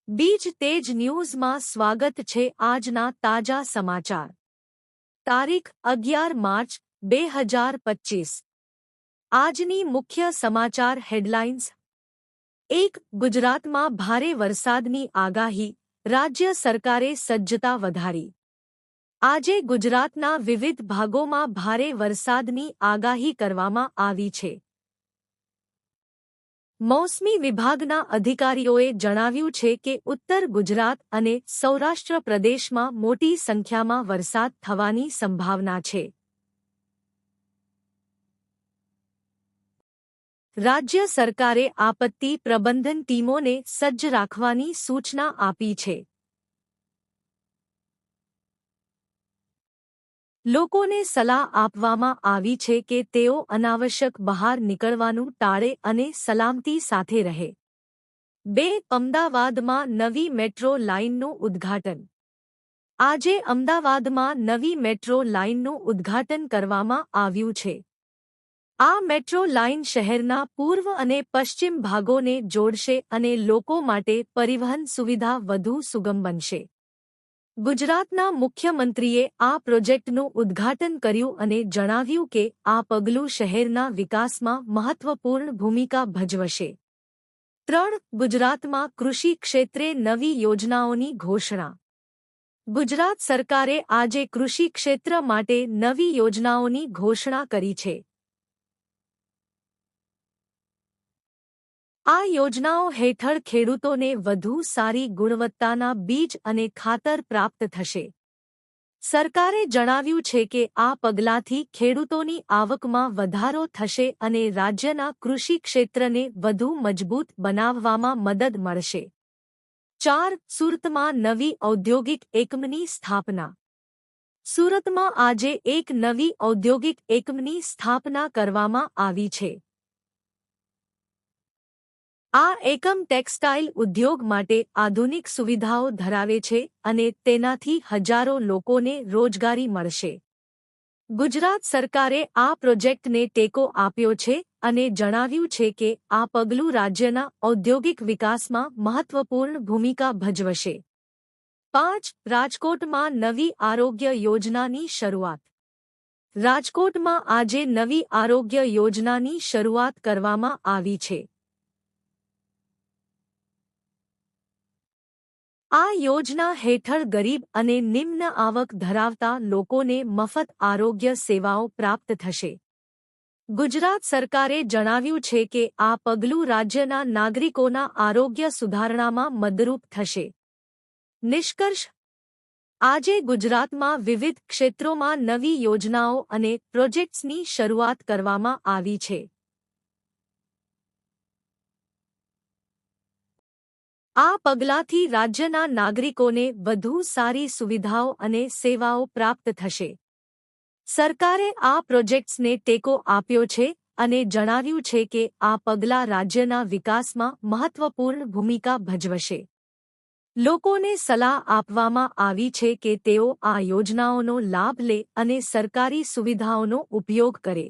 બીજ તેજ ન્યૂઝમાં સ્વાગત છે. આજના તાજા સમાચાર. તારીખ 11 માર્ચ 2025. આજની મુખ્ય સમાચાર હેડલાઇન્સ. 1. ગુજરાતમાં ભારે વરસાદની આગાહી, રાજ્ય સરકારે સજ્જતા વધારી. આજે ગુજરાતના વિવિધ ભાગોમાં ભારે વરસાદની આગાહી કરવામાં આવી છે. મૌસમી વિભાગના અધિકારીઓએ જણાવ્યું છે કે ઉત્તર ગુજરાત અને સૌરાષ્ટ્ર પ્રદેશમાં મોટી સંખ્યામાં વરસાદ થવાની સંભાવના છે. રાજ્ય સરકારે આપત્તિ પ્રબંધન ટીમોને સજ્જ રાખવાની સૂચના આપી છે. લોકોને સલાહ આપવામાં આવી છે કે તેઓ અનાવશ્યક બહાર નીકળવાનું ટાળે અને સલામતી સાથે રહે. 2. અમદાવાદમાં નવી મેટ્રો લાઇનનું ઉદ્ઘાટન. આજે અમદાવાદમાં નવી મેટ્રો લાઇનનું ઉદ્ઘાટન કરવામાં આવ્યું છે. આ મેટ્રો લાઇન શહેરના પૂર્વ અને પશ્ચિમ ભાગોને જોડશે અને લોકો માટે પરિવહન સુવિધા વધુ સુગમ બનશે. ગુજરાતના મુખ્યમંત્રીએ આ પ્રોજેક્ટનું ઉદ્ઘાટન કર્યું અને જણાવ્યું કે આ પગલું શહેરના વિકાસમાં મહત્વપૂર્ણ ભૂમિકા ભજવશે. 3. ગુજરાતમાં કૃષિ ક્ષેત્રે નવી યોજનાઓની ઘોષણા. ગુજરાત સરકારે આજે કૃષિ ક્ષેત્ર માટે નવી યોજનાઓની ઘોષણા કરી છે. આ યોજનાઓ હેઠળ ખેડૂતોને વધુ સારી ગુણવત્તાના બીજ અને ખાતર પ્રાપ્ત થશે. સરકારે જણાવ્યું છે કે આ પગલાંથી ખેડૂતોની આવકમાં વધારો થશે અને રાજ્યના કૃષિ ક્ષેત્રને વધુ મજબૂત બનાવવામાં મદદ મળશે. 4. સુરતમાં નવી ઔદ્યોગિક એકમની સ્થાપના. સુરતમાં આજે એક નવી ઔદ્યોગિક એકમની સ્થાપના કરવામાં આવી છે. આ એકમ ટેક્સટાઇલ ઉદ્યોગ માટે આધુનિક સુવિધાઓ ધરાવે છે અને તેનાથી હજારો લોકોને રોજગારી મળશે. ગુજરાત સરકારે આ પ્રોજેક્ટને ટેકો આપ્યો છે અને જણાવ્યું છે કે આ પગલું રાજ્યના ઔદ્યોગિક વિકાસમાં મહત્વપૂર્ણ ભૂમિકા ભજવશે. 5. રાજકોટમાં નવી આરોગ્ય યોજનાની શરૂઆત. રાજકોટમાં આજે નવી આરોગ્ય યોજનાની શરૂઆત કરવામાં આવી છે. આ યોજના હેઠળ ગરીબ અને નિમ્ન આવક ધરાવતા લોકોને મફત આરોગ્ય સેવાઓ પ્રાપ્ત થશે. ગુજરાત સરકારે જણાવ્યું છે કે આ પગલું રાજ્યના નાગરિકોના આરોગ્ય સુધારણામાં મદદરૂપ થશે. નિષ્કર્ષ. આજે ગુજરાતમાં વિવિધ ક્ષેત્રોમાં નવી યોજનાઓ અને પ્રોજેક્ટ્સની શરૂઆત કરવામાં આવી છે. આ પગલાંથી રાજ્યના નાગરિકોને વધુ સારી સુવિધાઓ અને સેવાઓ પ્રાપ્ત થશે. સરકારે આ પ્રોજેક્ટ્સને ટેકો આપ્યો છે અને જણાવ્યું છે કે આ પગલાં રાજ્યના વિકાસમાં મહત્વપૂર્ણ ભૂમિકા ભજવશે. લોકોને સલાહ આપવામાં આવી છે કે તેઓ આ યોજનાઓનો લાભ લે અને સરકારી સુવિધાઓનો ઉપયોગ કરે.